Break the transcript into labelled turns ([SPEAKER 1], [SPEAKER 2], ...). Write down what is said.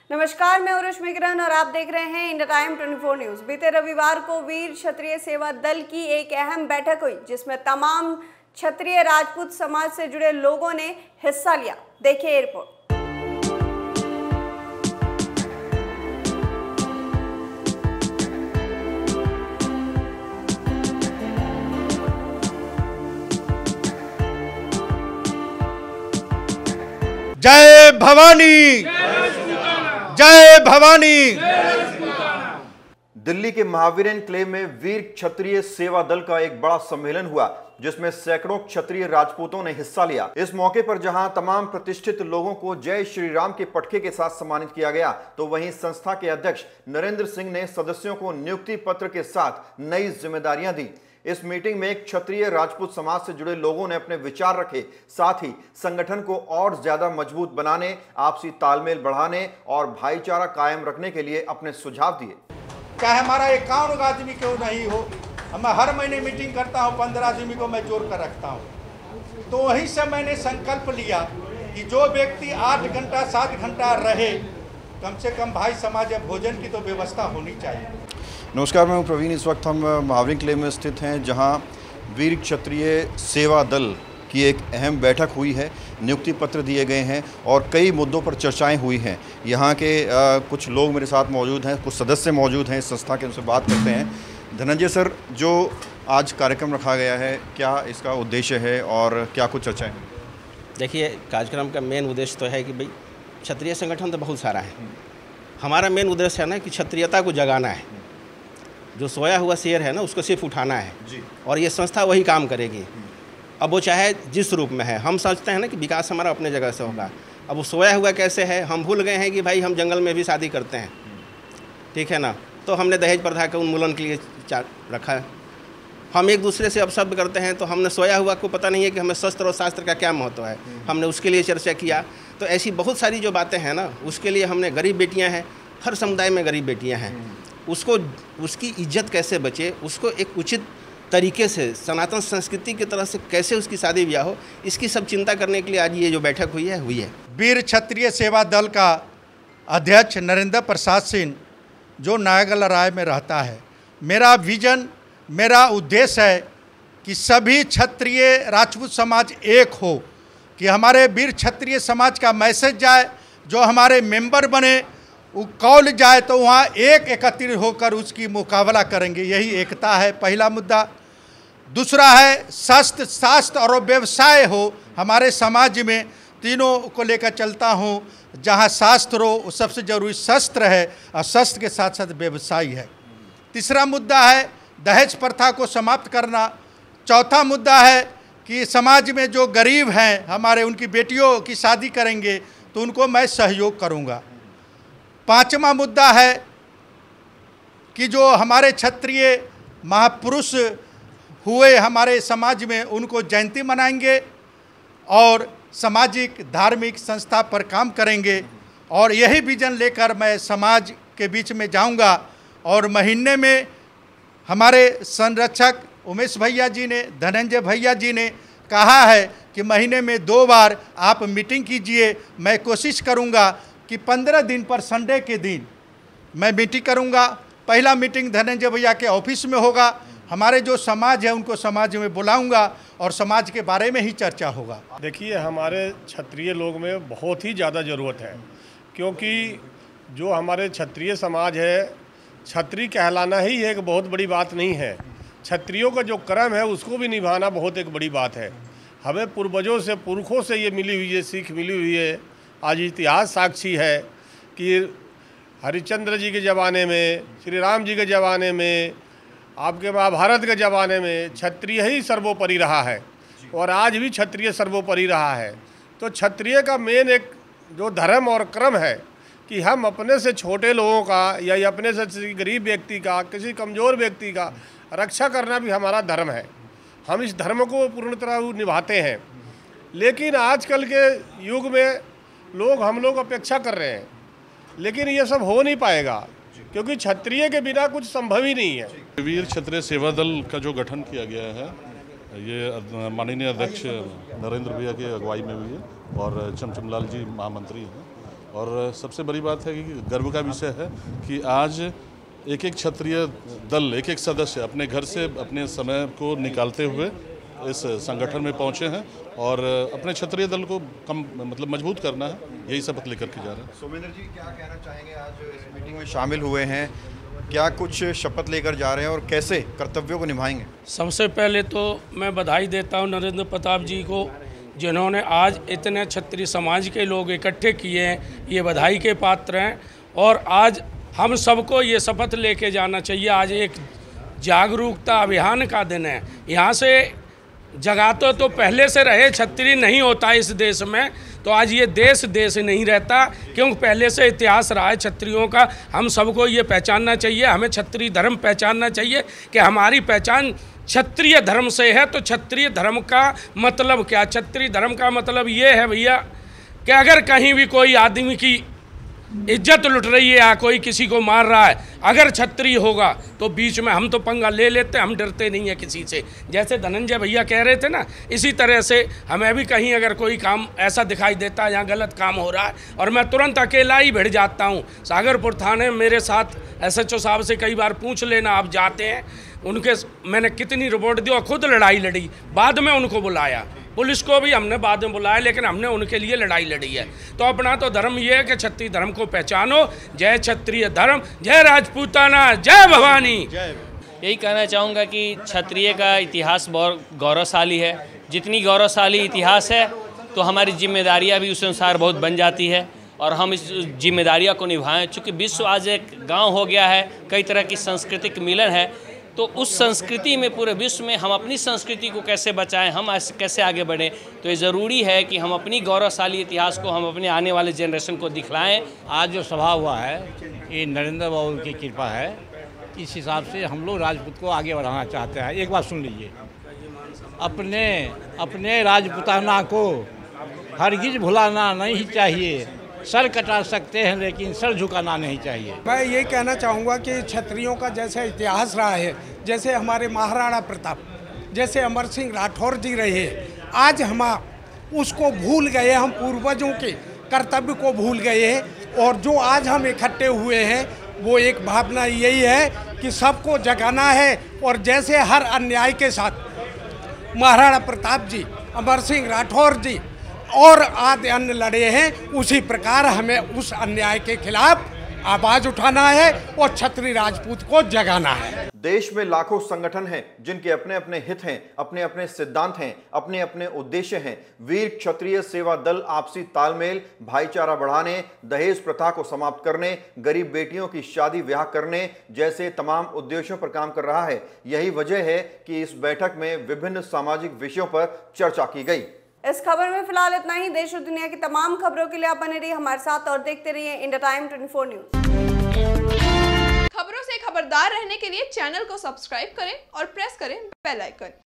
[SPEAKER 1] नमस्कार, मैं उर्वशी मिग्रन और आप देख रहे हैं इंडिया टाइम 24 न्यूज। बीते रविवार को वीर क्षत्रिय सेवा दल की एक अहम बैठक हुई, जिसमें तमाम क्षत्रिय राजपूत समाज से जुड़े लोगों ने हिस्सा लिया। देखिए रिपोर्ट।
[SPEAKER 2] जय भवानी, जय भवानी। दिल्ली के महावीर एन्क्लेव में वीर क्षत्रिय सेवा दल का एक बड़ा सम्मेलन हुआ, जिसमें सैकड़ों क्षत्रिय राजपूतों ने हिस्सा लिया। इस मौके पर जहां तमाम प्रतिष्ठित लोगों को जय श्री राम के पटखे के साथ सम्मानित किया गया, तो वहीं संस्था के अध्यक्ष नरेंद्र सिंह ने सदस्यों को नियुक्ति पत्र के साथ नई जिम्मेदारियां दी। इस मीटिंग में क्षत्रिय राजपूत समाज से जुड़े लोगों ने अपने विचार रखे, साथ ही संगठन को और ज्यादा मजबूत बनाने, आपसी तालमेल बढ़ाने और भाईचारा कायम रखने के लिए अपने सुझाव दिए।
[SPEAKER 3] चाहे हमारा 51 आदमी क्यों नहीं हो, मैं हर महीने मीटिंग करता हूं, 15 आदमी को मैं जोड़ कर रखता हूं। तो वहीं से मैंने संकल्प लिया कि जो व्यक्ति 8 घंटा 7 घंटा रहे, कम से कम भाई समाज भोजन की तो व्यवस्था होनी चाहिए।
[SPEAKER 2] नमस्कार, मैं हूं प्रवीण। इस वक्त हम महावीर एन्क्लेव में स्थित हैं, जहां वीर क्षत्रिय सेवा दल की एक अहम बैठक हुई है, नियुक्ति पत्र दिए गए हैं और कई मुद्दों पर चर्चाएं हुई हैं। यहाँ के कुछ लोग मेरे साथ मौजूद हैं, कुछ सदस्य मौजूद हैं इस संस्था के, उनसे बात करते हैं। धनंजय सर, जो आज कार्यक्रम रखा गया है, क्या इसका उद्देश्य है और क्या कुछ चर्चाएँ?
[SPEAKER 4] देखिए, कार्यक्रम का मेन उद्देश्य तो है कि भाई क्षत्रिय संगठन तो बहुत सारा है। हमारा मेन उद्देश्य है ना कि क्षत्रियता को जगाना है। जो सोया हुआ शेर है ना, उसको सिर्फ उठाना है जी। और ये संस्था वही काम करेगी। अब वो चाहे जिस रूप में है, हम सोचते हैं ना कि विकास हमारा अपने जगह से होगा। अब वो सोया हुआ कैसे है, हम भूल गए हैं कि भाई हम जंगल में भी शादी करते हैं, ठीक है ना। तो हमने दहेज प्रथा के उन्मूलन के लिए रखा है। हम एक दूसरे से अपशब्द करते हैं, तो हमने सोया हुआ को पता नहीं है कि हमें शस्त्र और शास्त्र का क्या महत्व है, हमने उसके लिए चर्चा किया। तो ऐसी बहुत सारी जो बातें हैं ना, उसके लिए हमने गरीब बेटियाँ हैं, हर समुदाय में गरीब बेटियाँ हैं, उसको उसकी इज्जत कैसे बचे, उसको एक उचित तरीके से सनातन संस्कृति की तरह से कैसे उसकी शादी ब्याह हो, इसकी सब चिंता करने के लिए आज ये जो बैठक हुई है
[SPEAKER 3] वीर क्षत्रिय सेवा दल का अध्यक्ष नरेंद्र प्रसाद सिंह, जो नायगल राय में रहता है। मेरा विजन, मेरा उद्देश्य है कि सभी क्षत्रिय राजपूत समाज एक हो, कि हमारे वीर क्षत्रिय समाज का मैसेज जाए, जो हमारे मेंबर बने वो कॉल जाए तो वहाँ एक एकत्रित होकर उसकी मुकाबला करेंगे। यही एकता है, पहला मुद्दा। दूसरा है शस्त्र, शास्त्र और व्यवसाय हो हमारे समाज में, तीनों को लेकर चलता हूँ। जहाँ शास्त्र हो, सबसे जरूरी शस्त्र है और शस्त्र के साथ साथ व्यवसाय है। तीसरा मुद्दा है दहेज प्रथा को समाप्त करना। चौथा मुद्दा है कि समाज में जो गरीब हैं हमारे, उनकी बेटियों की शादी करेंगे तो उनको मैं सहयोग करूँगा। पांचवा मुद्दा है कि जो हमारे क्षत्रिय महापुरुष हुए हमारे समाज में, उनको जयंती मनाएंगे और सामाजिक धार्मिक संस्था पर काम करेंगे। और यही विजन लेकर मैं समाज के बीच में जाऊंगा। और महीने में हमारे संरक्षक उमेश भैया जी ने, धनंजय भैया जी ने कहा है कि महीने में 2 बार आप मीटिंग कीजिए। मैं कोशिश करूंगा कि 15 दिन पर संडे के दिन मैं मीटिंग करूंगा। पहला मीटिंग धनंजय भैया के ऑफिस में होगा। हमारे जो समाज है उनको समाज में बुलाऊंगा और समाज के बारे में ही चर्चा होगा।
[SPEAKER 5] देखिए, हमारे क्षत्रिय लोग में बहुत ही ज़्यादा ज़रूरत है, क्योंकि जो हमारे क्षत्रिय समाज है, क्षत्रिय कहलाना ही एक बहुत बड़ी बात नहीं है। क्षत्रियों का जो कर्म है उसको भी निभाना बहुत एक बड़ी बात है। हमें पूर्वजों से, पुरखों से ये मिली हुई है, सीख मिली हुई है। आज इतिहास साक्षी है कि हरिश्चंद्र जी के ज़माने में, श्री राम जी के ज़माने में, आपके महाभारत के ज़माने में क्षत्रिय ही सर्वोपरि रहा है और आज भी क्षत्रिय सर्वोपरि रहा है। तो क्षत्रिय का मेन एक जो धर्म और क्रम है कि हम अपने से छोटे लोगों का या अपने से किसी गरीब व्यक्ति का, किसी कमज़ोर व्यक्ति का रक्षा करना भी हमारा धर्म है। हम इस धर्म को पूर्ण तरह निभाते हैं। लेकिन आजकल के युग में हम लोग अपेक्षा कर रहे हैं, लेकिन ये सब हो नहीं पाएगा, क्योंकि क्षत्रिय के बिना कुछ संभव ही नहीं है।
[SPEAKER 6] वीर क्षत्रिय सेवा दल का जो गठन किया गया है, ये माननीय अध्यक्ष नरेंद्र भैया की अगुवाई में हुई है और चमचमलाल जी महामंत्री हैं। और सबसे बड़ी बात है कि गर्व का विषय है कि आज एक क्षत्रिय दल, एक सदस्य अपने घर से अपने समय को निकालते हुए इस संगठन में पहुंचे हैं और अपने क्षत्रिय दल को मजबूत करना है, यही शपथ लेकर के जा रहे हैं।
[SPEAKER 2] सोमेंद्र जी, क्या कहना चाहेंगे? आज इस मीटिंग में शामिल हुए हैं, क्या कुछ शपथ लेकर जा रहे हैं और कैसे कर्तव्यों को निभाएंगे?
[SPEAKER 7] सबसे पहले तो मैं बधाई देता हूं नरेंद्र प्रताप जी को, जिन्होंने आज इतने क्षत्रिय समाज के लोग इकट्ठे किए हैं, ये बधाई के पात्र हैं। और आज हम सबको ये शपथ लेके जाना चाहिए। आज एक जागरूकता अभियान का दिन है। यहाँ से जगाते तो पहले से रहे क्षत्रिय नहीं होता इस देश में, तो आज ये देश नहीं रहता, क्योंकि पहले से इतिहास रहा है क्षत्रियों का। हम सबको ये पहचानना चाहिए, हमें क्षत्रिय धर्म पहचानना चाहिए कि हमारी पहचान क्षत्रिय धर्म से है। तो क्षत्रिय धर्म का मतलब क्या? क्षत्रिय धर्म का मतलब ये है भैया कि अगर कहीं भी कोई आदमी की इज्जत लुट रही है या कोई किसी को मार रहा है, अगर क्षत्रिय होगा तो बीच में हम तो पंगा ले लेते हैं, हम डरते नहीं है किसी से। जैसे धनंजय भैया कह रहे थे ना, इसी तरह से हमें भी कहीं अगर कोई काम ऐसा दिखाई देता है यहाँ गलत काम हो रहा है, और मैं तुरंत अकेला ही भिड़ जाता हूँ। सागरपुर थाने मेरे साथ SHO साहब से कई बार पूछ लेना, आप जाते हैं उनके, मैंने कितनी रिपोर्ट दी और खुद लड़ाई लड़ी, बाद में उनको बुलाया, पुलिस को भी हमने बाद में बुलाया, लेकिन हमने उनके लिए लड़ाई लड़ी है। तो अपना तो धर्म ये है कि क्षत्रिय धर्म को पहचानो। जय क्षत्रिय धर्म, जय राजपूताना, जय भवानी।
[SPEAKER 8] यही कहना चाहूँगा कि क्षत्रिय का इतिहास बहुत गौरवशाली है। जितनी गौरवशाली इतिहास है तो हमारी जिम्मेदारियाँ भी उस अनुसार बहुत बन जाती है और हम इस जिम्मेदारियों को निभाएं। चूँकि विश्व आज एक गाँव हो गया है, कई तरह की सांस्कृतिक मिलन है, तो उस संस्कृति में पूरे विश्व में हम अपनी संस्कृति को कैसे बचाएं, हम कैसे आगे बढ़ें। तो ये ज़रूरी है कि हम अपनी गौरवशाली इतिहास को हम अपने आने वाले जनरेशन को दिखलाएं।
[SPEAKER 9] आज जो सभा हुआ है ये नरेंद्र बाबू की कृपा है। इस हिसाब से हम लोग राजपूत को आगे बढ़ाना चाहते हैं। एक बात सुन लीजिए, अपने राजपूताना को हरगिज भुलाना नहीं चाहिए। सर कटा सकते हैं लेकिन सर झुकाना नहीं चाहिए।
[SPEAKER 10] मैं ये कहना चाहूँगा कि क्षत्रियों का जैसे इतिहास रहा है, जैसे हमारे महाराणा प्रताप, जैसे अमर सिंह राठौर जी रहे, आज हम उसको भूल गए, हम पूर्वजों के कर्तव्य को भूल गए हैं। और जो आज हम इकट्ठे हुए हैं वो एक भावना यही है कि सबको जगाना है। और जैसे हर अन्याय के साथ महाराणा प्रताप जी, अमर सिंह राठौर जी और आदि अन्य लड़े हैं, उसी प्रकार हमें उस अन्याय के खिलाफ आवाज उठाना है और क्षत्रिय राजपूत को जगाना है।
[SPEAKER 2] देश में लाखों संगठन हैं जिनके अपने अपने हित हैं, अपने अपने सिद्धांत हैं, अपने अपने उद्देश्य हैं। वीर क्षत्रिय सेवा दल आपसी तालमेल, भाईचारा बढ़ाने, दहेज प्रथा को समाप्त करने, गरीब बेटियों की शादी ब्याह करने जैसे तमाम उद्देश्यों पर काम कर रहा है। यही वजह है कि इस बैठक में विभिन्न सामाजिक विषयों पर चर्चा की गई।
[SPEAKER 1] इस खबर में फिलहाल इतना ही। देश और दुनिया की तमाम खबरों के लिए आप बने रहिए हमारे साथ और देखते रहिए इंडिया टाइम 24 न्यूज।
[SPEAKER 11] खबरों से खबरदार रहने के लिए चैनल को सब्सक्राइब करें और प्रेस करें बेल आइकन।